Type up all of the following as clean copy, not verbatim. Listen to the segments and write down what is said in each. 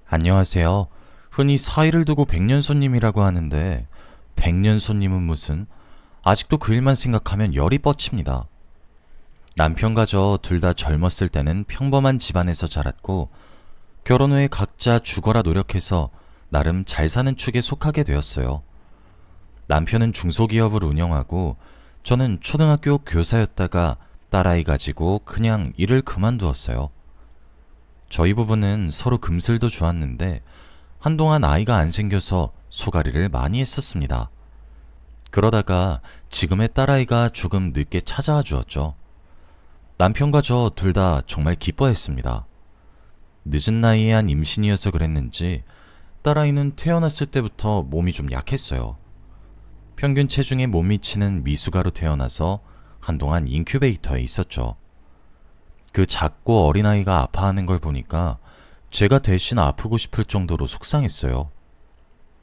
안녕하세요. 흔히 사이를 두고 백년 손님이라고 하는데 백년 손님은 무슨? 아직도 그 일만 생각하면 열이 뻗칩니다. 남편과 저 둘 다 젊었을 때는 평범한 집안에서 자랐고 결혼 후에 각자 죽어라 노력해서 나름 잘 사는 축에 속하게 되었어요. 남편은 중소기업을 운영하고 저는 초등학교 교사였다가 딸아이 가지고 그냥 일을 그만두었어요. 저희 부부는 서로 금슬도 좋았는데 한동안 아이가 안 생겨서 소가리를 많이 했었습니다. 그러다가 지금의 딸아이가 조금 늦게 찾아와 주었죠. 남편과 저 둘 다 정말 기뻐했습니다. 늦은 나이에 한 임신이어서 그랬는지 딸아이는 태어났을 때부터 몸이 좀 약했어요. 평균 체중에 못 미치는 미숙아로 태어나서 한동안 인큐베이터에 있었죠. 그 작고 어린아이가 아파하는 걸 보니까 제가 대신 아프고 싶을 정도로 속상했어요.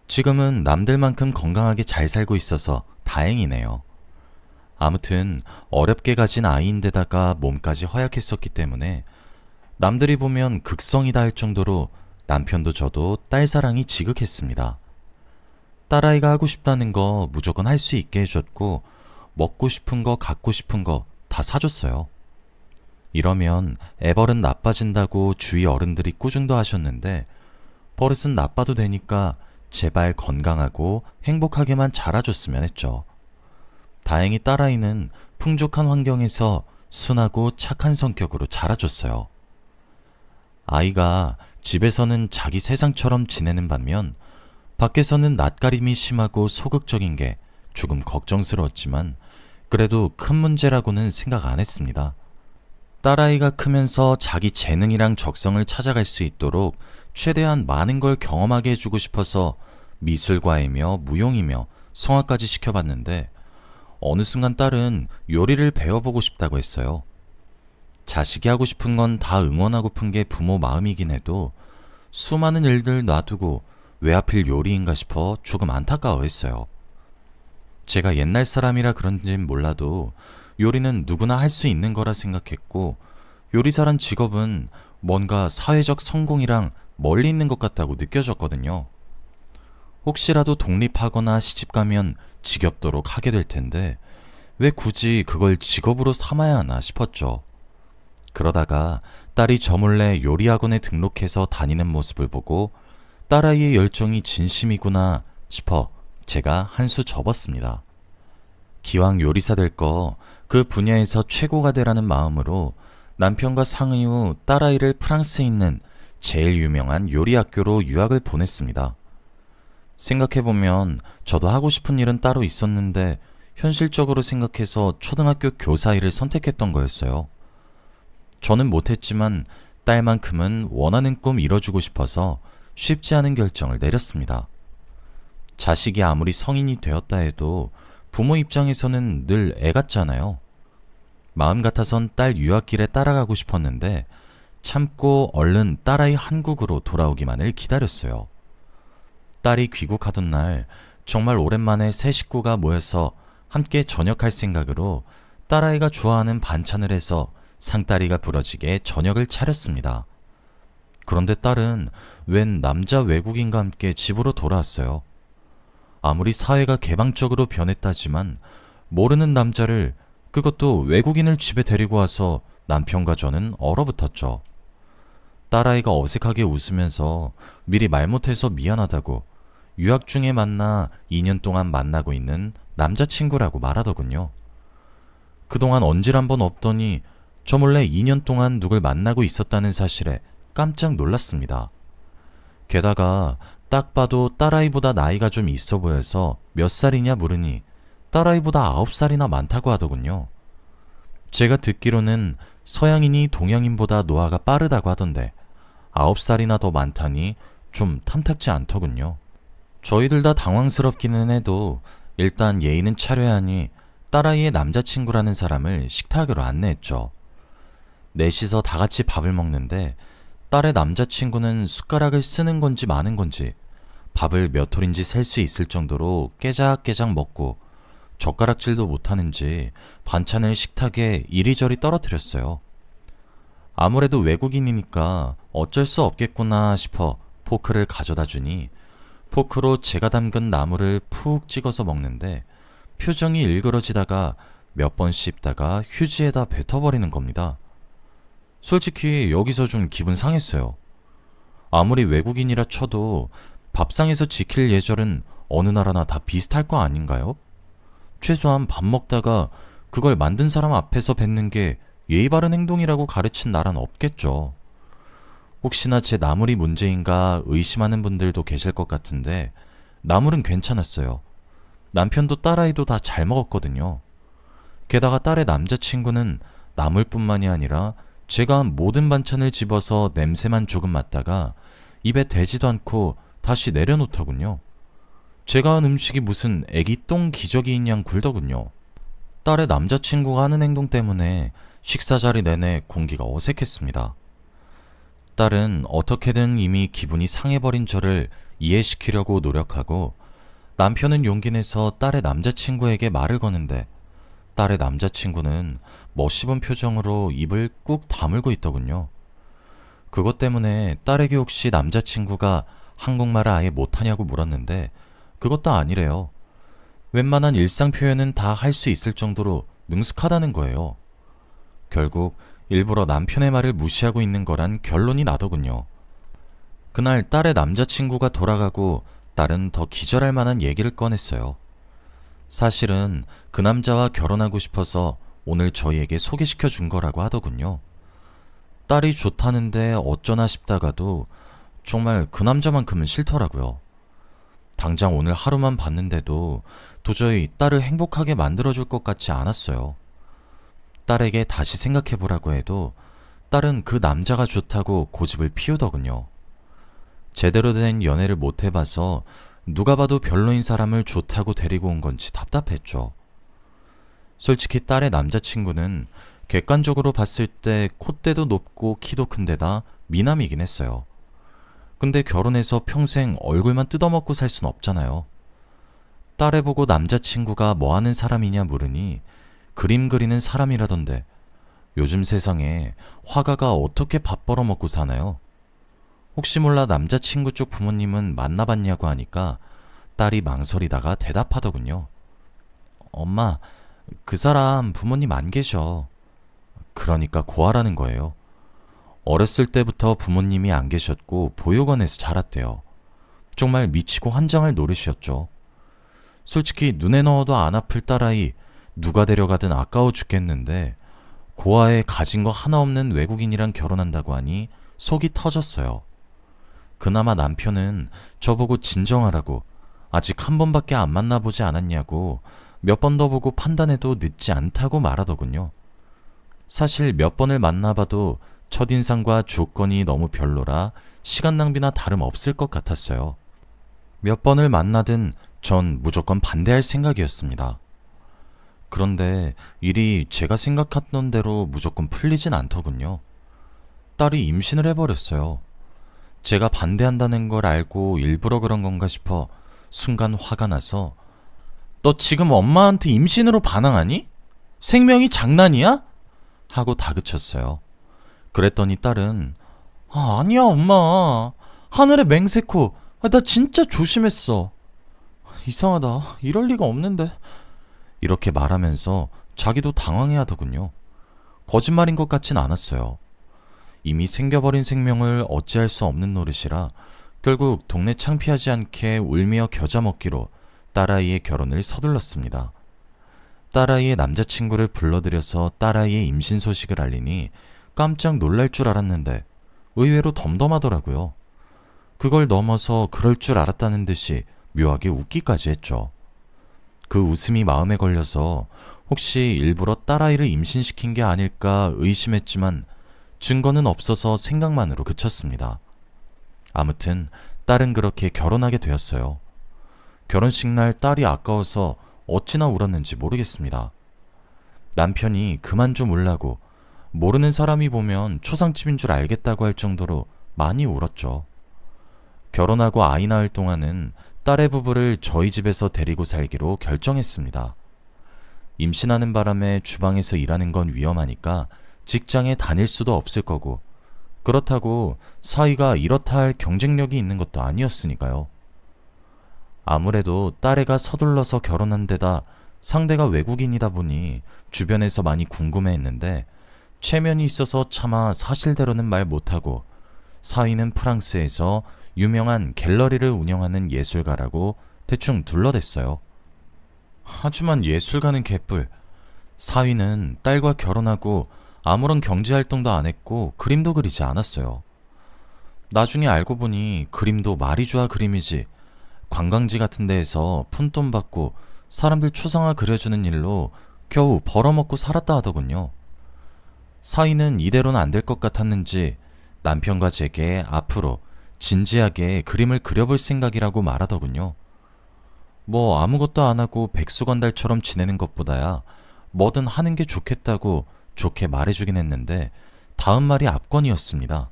지금은 남들만큼 건강하게 잘 살고 있어서 다행이네요. 아무튼 어렵게 가진 아이인데다가 몸까지 허약했었기 때문에 남들이 보면 극성이다 할 정도로 남편도 저도 딸 사랑이 지극했습니다. 딸아이가 하고 싶다는 거 무조건 할 수 있게 해줬고 먹고 싶은 거 갖고 싶은 거 다 사줬어요. 이러면 애벌은 나빠진다고 주위 어른들이 꾸중도 하셨는데 버릇은 나빠도 되니까 제발 건강하고 행복하게만 자라줬으면 했죠. 다행히 딸아이는 풍족한 환경에서 순하고 착한 성격으로 자라줬어요. 아이가 집에서는 자기 세상처럼 지내는 반면 밖에서는 낯가림이 심하고 소극적인 게 조금 걱정스러웠지만 그래도 큰 문제라고는 생각 안 했습니다. 딸아이가 크면서 자기 재능이랑 적성을 찾아갈 수 있도록 최대한 많은 걸 경험하게 해주고 싶어서 미술과이며 무용이며 성악까지 시켜봤는데 어느 순간 딸은 요리를 배워보고 싶다고 했어요. 자식이 하고 싶은 건 다 응원하고픈 게 부모 마음이긴 해도 수많은 일들 놔두고 왜 하필 요리인가 싶어 조금 안타까워했어요. 제가 옛날 사람이라 그런진 몰라도 요리는 누구나 할 수 있는 거라 생각했고 요리사란 직업은 뭔가 사회적 성공이랑 멀리 있는 것 같다고 느껴졌거든요. 혹시라도 독립하거나 시집가면 지겹도록 하게 될 텐데 왜 굳이 그걸 직업으로 삼아야 하나 싶었죠. 그러다가 딸이 저 몰래 요리학원에 등록해서 다니는 모습을 보고 딸아이의 열정이 진심이구나 싶어 제가 한 수 접었습니다. 기왕 요리사 될 거 그 분야에서 최고가 되라는 마음으로 남편과 상의 후 딸아이를 프랑스에 있는 제일 유명한 요리 학교로 유학을 보냈습니다. 생각해보면 저도 하고 싶은 일은 따로 있었는데 현실적으로 생각해서 초등학교 교사 일을 선택했던 거였어요. 저는 못했지만 딸만큼은 원하는 꿈 이뤄주고 싶어서 쉽지 않은 결정을 내렸습니다. 자식이 아무리 성인이 되었다 해도 부모 입장에서는 늘 애 같잖아요. 마음 같아선 딸 유학길에 따라가고 싶었는데 참고 얼른 딸아이 한국으로 돌아오기만을 기다렸어요. 딸이 귀국하던 날 정말 오랜만에 새 식구가 모여서 함께 저녁할 생각으로 딸아이가 좋아하는 반찬을 해서 상다리가 부러지게 저녁을 차렸습니다. 그런데 딸은 웬 남자 외국인과 함께 집으로 돌아왔어요. 아무리 사회가 개방적으로 변했다지만 모르는 남자를, 그것도 외국인을 집에 데리고 와서 남편과 저는 얼어붙었죠. 딸아이가 어색하게 웃으면서 미리 말 못해서 미안하다고 유학 중에 만나 2년 동안 만나고 있는 남자친구라고 말하더군요. 그동안 언질 한 번 없더니 저 몰래 2년 동안 누굴 만나고 있었다는 사실에 깜짝 놀랐습니다. 게다가 딱 봐도 딸아이보다 나이가 좀 있어 보여서 몇 살이냐 물으니 딸아이보다 9살이나 많다고 하더군요. 제가 듣기로는 서양인이 동양인보다 노화가 빠르다고 하던데 9살이나 더 많다니 좀 탐탁지 않더군요. 저희들 다 당황스럽기는 해도 일단 예의는 차려야 하니 딸아이의 남자친구라는 사람을 식탁으로 안내했죠. 넷이서 다 같이 밥을 먹는데 딸의 남자친구는 숟가락을 쓰는 건지 마는 건지 밥을 몇 톨인지 셀 수 있을 정도로 깨작깨작 먹고 젓가락질도 못하는지 반찬을 식탁에 이리저리 떨어뜨렸어요. 아무래도 외국인이니까 어쩔 수 없겠구나 싶어 포크를 가져다 주니 포크로 제가 담근 나물을 푹 찍어서 먹는데 표정이 일그러지다가 몇 번 씹다가 휴지에다 뱉어버리는 겁니다. 솔직히 여기서 좀 기분 상했어요. 아무리 외국인이라 쳐도 밥상에서 지킬 예절은 어느 나라나 다 비슷할 거 아닌가요? 최소한 밥 먹다가 그걸 만든 사람 앞에서 뱉는 게 예의 바른 행동이라고 가르친 나라는 없겠죠. 혹시나 제 나물이 문제인가 의심하는 분들도 계실 것 같은데 나물은 괜찮았어요. 남편도 딸아이도 다 잘 먹었거든요. 게다가 딸의 남자친구는 나물뿐만이 아니라 제가 한 모든 반찬을 집어서 냄새만 조금 맡다가 입에 대지도 않고 다시 내려놓더군요. 제가 한 음식이 무슨 애기 똥 기저귀인 양 굴더군요. 딸의 남자친구가 하는 행동 때문에 식사 자리 내내 공기가 어색했습니다. 딸은 어떻게든 이미 기분이 상해버린 저를 이해시키려고 노력하고 남편은 용기 내서 딸의 남자친구에게 말을 거는데 딸의 남자친구는 멋씹은 표정으로 입을 꾹 다물고 있더군요. 그것 때문에 딸에게 혹시 남자친구가 한국말을 아예 못하냐고 물었는데 그것도 아니래요. 웬만한 일상 표현은 다 할 수 있을 정도로 능숙하다는 거예요. 결국 일부러 남편의 말을 무시하고 있는 거란 결론이 나더군요. 그날 딸의 남자친구가 돌아가고 딸은 더 기절할 만한 얘기를 꺼냈어요. 사실은 그 남자와 결혼하고 싶어서 오늘 저희에게 소개시켜 준 거라고 하더군요. 딸이 좋다는데 어쩌나 싶다가도 정말 그 남자만큼은 싫더라고요. 당장 오늘 하루만 봤는데도 도저히 딸을 행복하게 만들어줄 것 같지 않았어요. 딸에게 다시 생각해보라고 해도 딸은 그 남자가 좋다고 고집을 피우더군요. 제대로 된 연애를 못 해봐서 누가 봐도 별로인 사람을 좋다고 데리고 온 건지 답답했죠. 솔직히 딸의 남자친구는 객관적으로 봤을 때 콧대도 높고 키도 큰데다 미남이긴 했어요. 근데 결혼해서 평생 얼굴만 뜯어먹고 살 순 없잖아요. 딸애 보고 남자친구가 뭐 하는 사람이냐 물으니 그림 그리는 사람이라던데 요즘 세상에 화가가 어떻게 밥 벌어먹고 사나요? 혹시 몰라 남자친구 쪽 부모님은 만나봤냐고 하니까 딸이 망설이다가 대답하더군요. 엄마, 그 사람 부모님 안 계셔. 그러니까 고아라는 거예요. 어렸을 때부터 부모님이 안 계셨고 보육원에서 자랐대요. 정말 미치고 환장할 노릇이었죠. 솔직히 눈에 넣어도 안 아플 딸아이 누가 데려가든 아까워 죽겠는데 고아에 가진 거 하나 없는 외국인이랑 결혼한다고 하니 속이 터졌어요. 그나마 남편은 저보고 진정하라고 아직 한 번밖에 안 만나보지 않았냐고 몇 번 더 보고 판단해도 늦지 않다고 말하더군요. 사실 몇 번을 만나봐도 첫인상과 조건이 너무 별로라 시간 낭비나 다름없을 것 같았어요. 몇 번을 만나든 전 무조건 반대할 생각이었습니다. 그런데 일이 제가 생각했던 대로 무조건 풀리진 않더군요. 딸이 임신을 해버렸어요. 제가 반대한다는 걸 알고 일부러 그런 건가 싶어 순간 화가 나서 너 지금 엄마한테 임신으로 반항하니? 생명이 장난이야? 하고 다그쳤어요. 그랬더니 딸은 아니야 엄마. 하늘에 맹세코. 나 진짜 조심했어. 이상하다. 이럴 리가 없는데. 이렇게 말하면서 자기도 당황해하더군요. 거짓말인 것 같진 않았어요. 이미 생겨버린 생명을 어찌할 수 없는 노릇이라 결국 동네 창피하지 않게 울며 겨자 먹기로 딸아이의 결혼을 서둘렀습니다. 딸아이의 남자친구를 불러들여서 딸아이의 임신 소식을 알리니 깜짝 놀랄 줄 알았는데 의외로 덤덤하더라고요. 그걸 넘어서 그럴 줄 알았다는 듯이 묘하게 웃기까지 했죠. 그 웃음이 마음에 걸려서 혹시 일부러 딸아이를 임신시킨 게 아닐까 의심했지만 증거는 없어서 생각만으로 그쳤습니다. 아무튼 딸은 그렇게 결혼하게 되었어요. 결혼식 날 딸이 아까워서 어찌나 울었는지 모르겠습니다. 남편이 그만 좀 울라고 모르는 사람이 보면 초상집인 줄 알겠다고 할 정도로 많이 울었죠. 결혼하고 아이 낳을 동안은 딸의 부부를 저희 집에서 데리고 살기로 결정했습니다. 임신하는 바람에 주방에서 일하는 건 위험하니까 직장에 다닐 수도 없을 거고 그렇다고 사위가 이렇다 할 경쟁력이 있는 것도 아니었으니까요. 아무래도 딸애가 서둘러서 결혼한 데다 상대가 외국인이다 보니 주변에서 많이 궁금해했는데 체면이 있어서 차마 사실대로는 말 못하고 사위는 프랑스에서 유명한 갤러리를 운영하는 예술가라고 대충 둘러댔어요. 하지만 예술가는 개뿔. 사위는 딸과 결혼하고 아무런 경제활동도 안 했고 그림도 그리지 않았어요. 나중에 알고 보니 그림도 마리주아 그림이지 관광지 같은 데에서 푼돈 받고 사람들 초상화 그려주는 일로 겨우 벌어먹고 살았다 하더군요. 사위는 이대로는 안 될 것 같았는지 남편과 제게 앞으로 진지하게 그림을 그려볼 생각이라고 말하더군요. 뭐 아무것도 안 하고 백수건달처럼 지내는 것보다야 뭐든 하는 게 좋겠다고 좋게 말해주긴 했는데 다음 말이 압권이었습니다.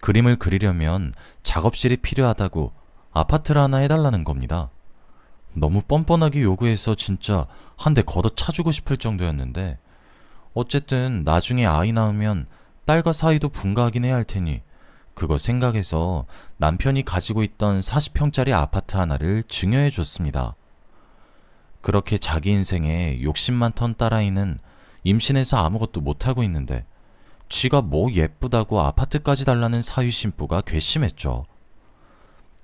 그림을 그리려면 작업실이 필요하다고 아파트를 하나 해달라는 겁니다. 너무 뻔뻔하게 요구해서 진짜 한 대 걷어 차주고 싶을 정도였는데 어쨌든 나중에 아이 낳으면 딸과 사이도 분가하긴 해야 할 테니 그거 생각해서 남편이 가지고 있던 40평짜리 아파트 하나를 증여해 줬습니다. 그렇게 자기 인생에 욕심 많던 딸아이는 임신해서 아무것도 못하고 있는데 지가 뭐 예쁘다고 아파트까지 달라는 사위 신부가 괘씸했죠.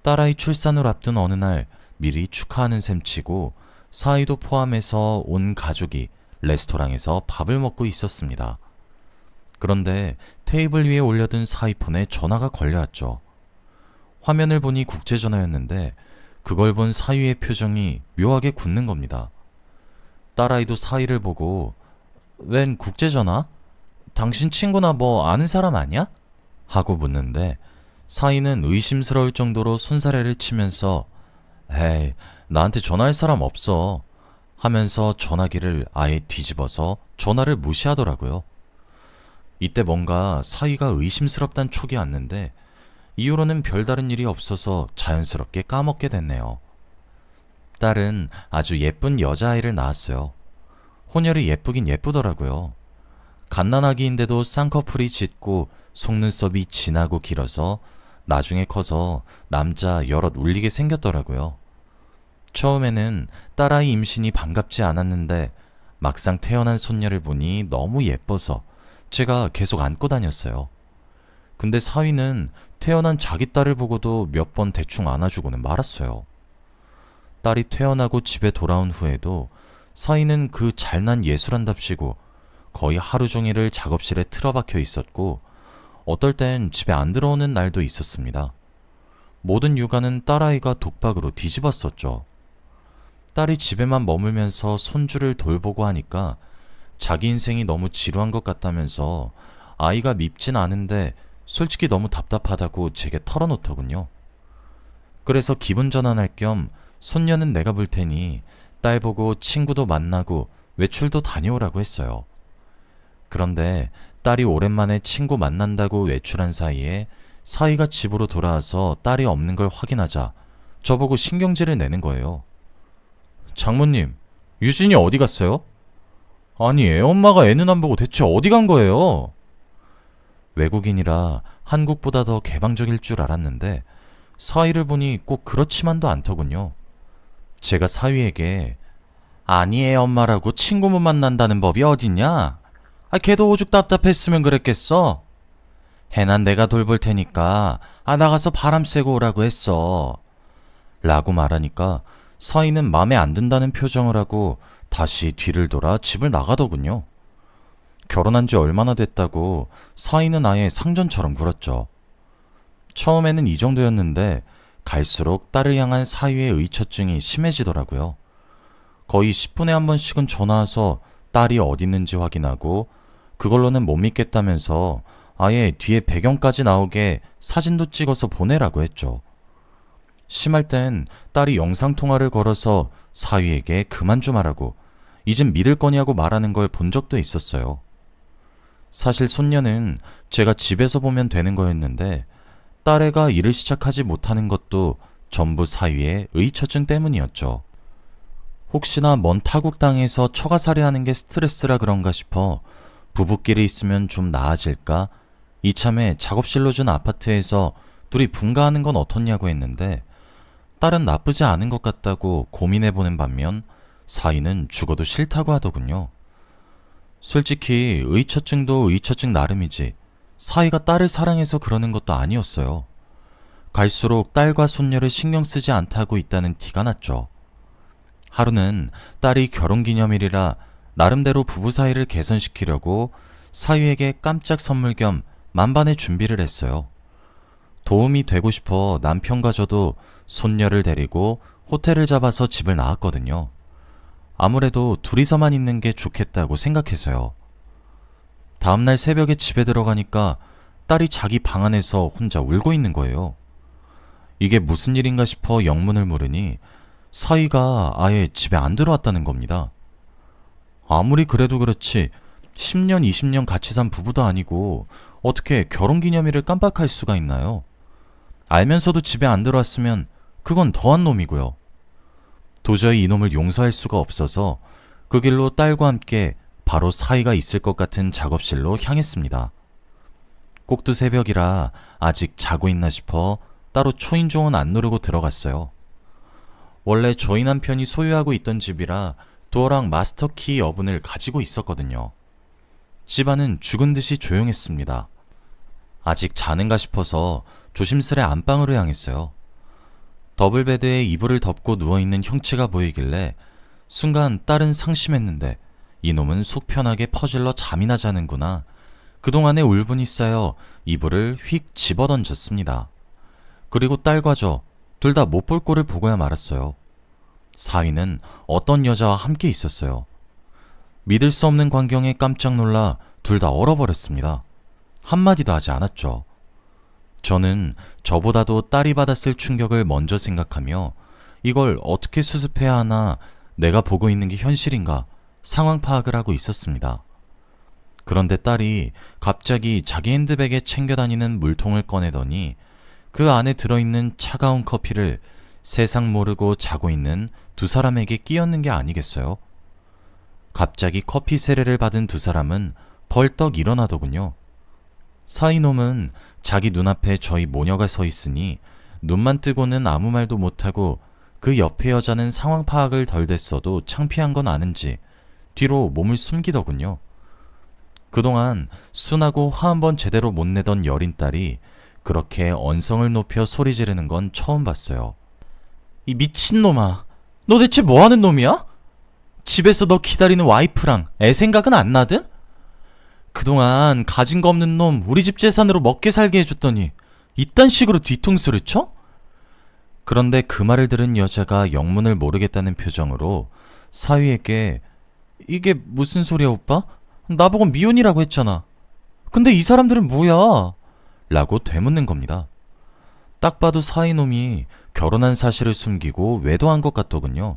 딸아이 출산을 앞둔 어느 날 미리 축하하는 셈치고 사위도 포함해서 온 가족이 레스토랑에서 밥을 먹고 있었습니다. 그런데 테이블 위에 올려둔 사위폰에 전화가 걸려왔죠. 화면을 보니 국제전화였는데 그걸 본 사위의 표정이 묘하게 굳는 겁니다. 딸아이도 사위를 보고 웬 국제전화? 당신 친구나 뭐 아는 사람 아니야? 하고 묻는데 사위는 의심스러울 정도로 손사래를 치면서 에이, 나한테 전화할 사람 없어 하면서 전화기를 아예 뒤집어서 전화를 무시하더라고요. 이때 뭔가 사위가 의심스럽단 촉이 왔는데 이후로는 별다른 일이 없어서 자연스럽게 까먹게 됐네요. 딸은 아주 예쁜 여자아이를 낳았어요. 혼혈이 예쁘긴 예쁘더라고요. 갓난아기인데도 쌍꺼풀이 짙고 속눈썹이 진하고 길어서 나중에 커서 남자 여럿 울리게 생겼더라고요. 처음에는 딸아이 임신이 반갑지 않았는데 막상 태어난 손녀를 보니 너무 예뻐서 제가 계속 안고 다녔어요. 근데 사위는 태어난 자기 딸을 보고도 몇 번 대충 안아주고는 말았어요. 딸이 태어나고 집에 돌아온 후에도 사위는 그 잘난 예술한답시고 거의 하루 종일을 작업실에 틀어박혀 있었고 어떨 땐 집에 안 들어오는 날도 있었습니다. 모든 육아는 딸아이가 독박으로 뒤집었었죠. 딸이 집에만 머물면서 손주를 돌보고 하니까 자기 인생이 너무 지루한 것 같다면서 아이가 밉진 않은데 솔직히 너무 답답하다고 제게 털어놓더군요. 그래서 기분 전환할 겸 손녀는 내가 볼 테니 딸 보고 친구도 만나고 외출도 다녀오라고 했어요. 그런데 딸이 오랜만에 친구 만난다고 외출한 사이에 사위가 집으로 돌아와서 딸이 없는 걸 확인하자 저보고 신경질을 내는 거예요. 장모님, 유진이 어디 갔어요? 아니, 애엄마가 애는 안 보고 대체 어디 간 거예요? 외국인이라 한국보다 더 개방적일 줄 알았는데 사위를 보니 꼭 그렇지만도 않더군요. 제가 사위에게 아니 애엄마라고 친구 못 만난다는 법이 어딨냐? 걔도 오죽 답답했으면 그랬겠어? 해난 내가 돌볼 테니까 나가서 바람 쐬고 오라고 했어. 라고 말하니까 사위는 맘에 안 든다는 표정을 하고 다시 뒤를 돌아 집을 나가더군요. 결혼한 지 얼마나 됐다고 사위는 아예 상전처럼 굴었죠. 처음에는 이 정도였는데 갈수록 딸을 향한 사위의 의처증이 심해지더라고요. 거의 10분에 한 번씩은 전화와서 딸이 어디 있는지 확인하고 그걸로는 못 믿겠다면서 아예 뒤에 배경까지 나오게 사진도 찍어서 보내라고 했죠. 심할 땐 딸이 영상통화를 걸어서 사위에게 그만 좀 하라고 이젠 믿을 거냐고 말하는 걸 본 적도 있었어요. 사실 손녀는 제가 집에서 보면 되는 거였는데 딸애가 일을 시작하지 못하는 것도 전부 사위의 의처증 때문이었죠. 혹시나 먼 타국 땅에서 처가살이 하는 게 스트레스라 그런가 싶어 부부끼리 있으면 좀 나아질까 이참에 작업실로 준 아파트에서 둘이 분가하는 건 어떻냐고 했는데 딸은 나쁘지 않은 것 같다고 고민해보는 반면 사위는 죽어도 싫다고 하더군요. 솔직히 의처증도 의처증 나름이지 사위가 딸을 사랑해서 그러는 것도 아니었어요. 갈수록 딸과 손녀를 신경 쓰지 않다고 있다는 티가 났죠. 하루는 딸이 결혼기념일이라 나름대로 부부 사이를 개선시키려고 사위에게 깜짝 선물 겸 만반의 준비를 했어요. 도움이 되고 싶어 남편과 저도 손녀를 데리고 호텔을 잡아서 집을 나왔거든요. 아무래도 둘이서만 있는 게 좋겠다고 생각해서요. 다음날 새벽에 집에 들어가니까 딸이 자기 방 안에서 혼자 울고 있는 거예요. 이게 무슨 일인가 싶어 영문을 물으니 사위가 아예 집에 안 들어왔다는 겁니다. 아무리 그래도 그렇지 10년, 20년 같이 산 부부도 아니고 어떻게 결혼기념일을 깜빡할 수가 있나요? 알면서도 집에 안 들어왔으면 그건 더한 놈이고요. 도저히 이놈을 용서할 수가 없어서 그 길로 딸과 함께 바로 사위가 있을 것 같은 작업실로 향했습니다. 꼭두 새벽이라 아직 자고 있나 싶어 따로 초인종은 안 누르고 들어갔어요. 원래 저희 남편이 소유하고 있던 집이라 도어랑 마스터키 여분을 가지고 있었거든요. 집안은 죽은 듯이 조용했습니다. 아직 자는가 싶어서 조심스레 안방으로 향했어요. 더블베드에 이불을 덮고 누워있는 형체가 보이길래 순간 딸은 상심했는데 이놈은 속 편하게 퍼질러 잠이나 자는구나. 그동안의 울분이 쌓여 이불을 휙 집어던졌습니다. 그리고 딸과 저 둘 다 못 볼 꼴을 보고야 말았어요. 사위는 어떤 여자와 함께 있었어요. 믿을 수 없는 광경에 깜짝 놀라 둘 다 얼어버렸습니다. 한마디도 하지 않았죠. 저는 저보다도 딸이 받았을 충격을 먼저 생각하며 이걸 어떻게 수습해야 하나, 내가 보고 있는 게 현실인가 상황 파악을 하고 있었습니다. 그런데 딸이 갑자기 자기 핸드백에 챙겨 다니는 물통을 꺼내더니 그 안에 들어있는 차가운 커피를 세상 모르고 자고 있는 두 사람에게 끼얹는 게 아니겠어요? 갑자기 커피 세례를 받은 두 사람은 벌떡 일어나더군요. 사이놈은 자기 눈앞에 저희 모녀가 서 있으니 눈만 뜨고는 아무 말도 못하고 그 옆에 여자는 상황 파악을 덜 됐어도 창피한 건 아는지 뒤로 몸을 숨기더군요. 그동안 순하고 화 한 번 제대로 못 내던 여린 딸이 그렇게 언성을 높여 소리 지르는 건 처음 봤어요. 이 미친놈아, 너 대체 뭐 하는 놈이야? 집에서 너 기다리는 와이프랑 애 생각은 안 나든? 그동안 가진 거 없는 놈 우리 집 재산으로 먹게 살게 해줬더니 이딴 식으로 뒤통수를 쳐? 그런데 그 말을 들은 여자가 영문을 모르겠다는 표정으로 사위에게 이게 무슨 소리야 오빠? 나보고 미혼이라고 했잖아. 근데 이 사람들은 뭐야? 라고 되묻는 겁니다. 딱 봐도 사이놈이 결혼한 사실을 숨기고 외도한 것 같더군요.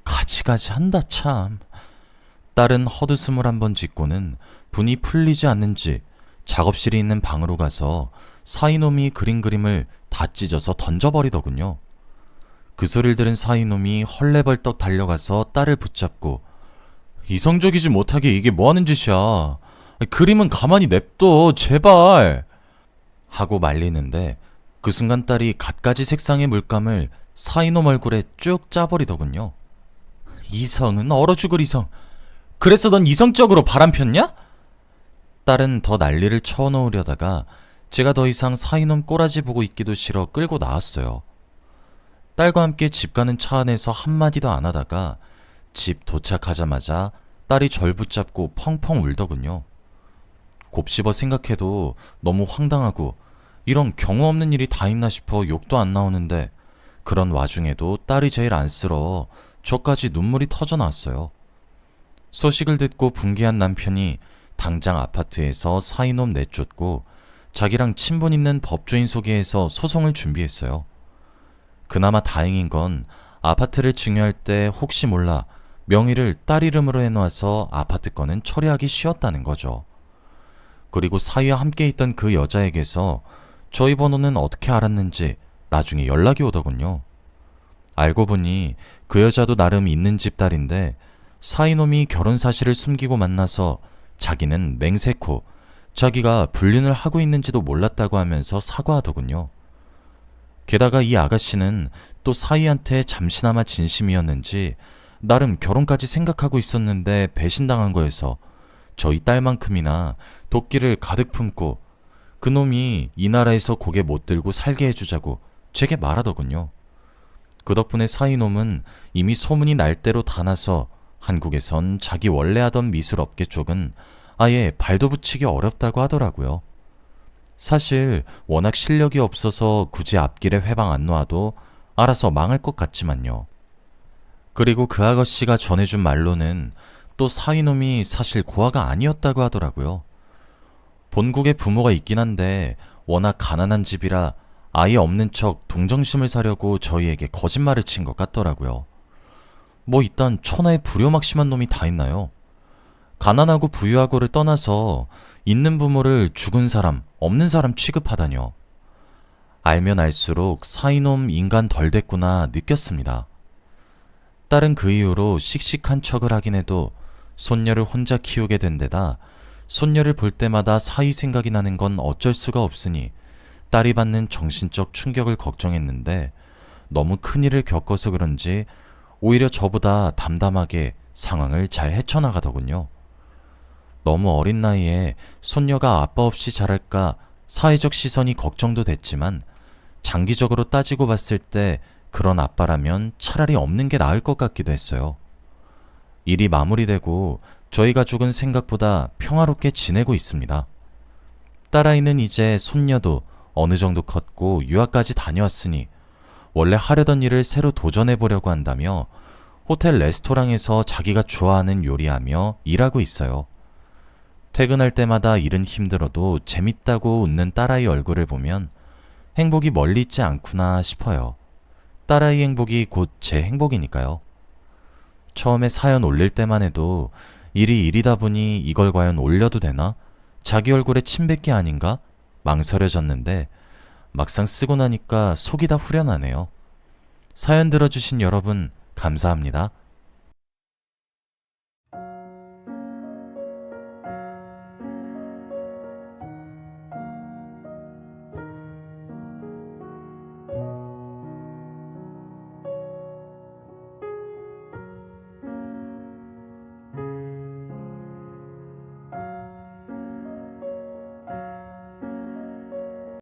가지가지 한다 참. 딸은 헛웃음을 한번 짓고는 분이 풀리지 않는지 작업실이 있는 방으로 가서 사이놈이 그린 그림을 다 찢어서 던져버리더군요. 그 소리를 들은 사이놈이 헐레벌떡 달려가서 딸을 붙잡고 이성적이지 못하게 이게 뭐하는 짓이야. 그림은 가만히 냅둬 제발 하고 말리는데 그 순간 딸이 갖가지 색상의 물감을 사이놈 얼굴에 쭉 짜버리더군요. 이성은 얼어 죽을 이성. 그래서 넌 이성적으로 바람폈냐? 딸은 더 난리를 쳐놓으려다가 제가 더 이상 사이놈 꼬라지 보고 있기도 싫어 끌고 나왔어요. 딸과 함께 집 가는 차 안에서 한마디도 안 하다가 집 도착하자마자 딸이 절 붙잡고 펑펑 울더군요. 곱씹어 생각해도 너무 황당하고 이런 경우 없는 일이 다 있나 싶어 욕도 안 나오는데 그런 와중에도 딸이 제일 안쓰러워 저까지 눈물이 터져 나왔어요. 소식을 듣고 분개한 남편이 당장 아파트에서 사이놈 내쫓고 자기랑 친분 있는 법조인 소개해서 소송을 준비했어요. 그나마 다행인 건 아파트를 증여할 때 혹시 몰라 명의를 딸 이름으로 해놔서 아파트 건은 처리하기 쉬웠다는 거죠. 그리고 사위와 함께 있던 그 여자에게서 저희 번호는 어떻게 알았는지 나중에 연락이 오더군요. 알고 보니 그 여자도 나름 있는 집 딸인데 사이놈이 결혼 사실을 숨기고 만나서 자기는 맹세코 자기가 불륜을 하고 있는지도 몰랐다고 하면서 사과하더군요. 게다가 이 아가씨는 또 사위한테 잠시나마 진심이었는지 나름 결혼까지 생각하고 있었는데 배신당한 거여서 저희 딸만큼이나 도끼를 가득 품고 그놈이 이 나라에서 고개 못 들고 살게 해주자고 제게 말하더군요. 그 덕분에 사이놈은 이미 소문이 날 대로 다 나서 한국에선 자기 원래 하던 미술업계 쪽은 아예 발도 붙이기 어렵다고 하더라고요. 사실 워낙 실력이 없어서 굳이 앞길에 회방 안 놓아도 알아서 망할 것 같지만요. 그리고 그 아가씨가 전해준 말로는 또 사위놈이 사실 고아가 아니었다고 하더라고요. 본국에 부모가 있긴 한데 워낙 가난한 집이라 아예 없는 척 동정심을 사려고 저희에게 거짓말을 친 것 같더라고요. 뭐 이딴 천하의 불효막심한 놈이 다 있나요? 가난하고 부유하고를 떠나서 있는 부모를 죽은 사람, 없는 사람 취급하다뇨. 알면 알수록 사이놈 인간 덜 됐구나 느꼈습니다. 딸은 그 이후로 씩씩한 척을 하긴 해도 손녀를 혼자 키우게 된 데다 손녀를 볼 때마다 사위 생각이 나는 건 어쩔 수가 없으니 딸이 받는 정신적 충격을 걱정했는데 너무 큰일을 겪어서 그런지 오히려 저보다 담담하게 상황을 잘 헤쳐나가더군요. 너무 어린 나이에 손녀가 아빠 없이 자랄까 사회적 시선이 걱정도 됐지만 장기적으로 따지고 봤을 때 그런 아빠라면 차라리 없는 게 나을 것 같기도 했어요. 일이 마무리되고 저희 가족은 생각보다 평화롭게 지내고 있습니다. 딸아이는 이제 손녀도 어느 정도 컸고 유학까지 다녀왔으니 원래 하려던 일을 새로 도전해보려고 한다며 호텔 레스토랑에서 자기가 좋아하는 요리하며 일하고 있어요. 퇴근할 때마다 일은 힘들어도 재밌다고 웃는 딸아이 얼굴을 보면 행복이 멀리 있지 않구나 싶어요. 딸아이 행복이 곧 제 행복이니까요. 처음에 사연 올릴 때만 해도 일이 일이다 보니 이걸 과연 올려도 되나? 자기 얼굴에 침 뱉기 아닌가? 망설여졌는데 막상 쓰고 나니까 속이 다 후련하네요. 사연 들어주신 여러분 감사합니다.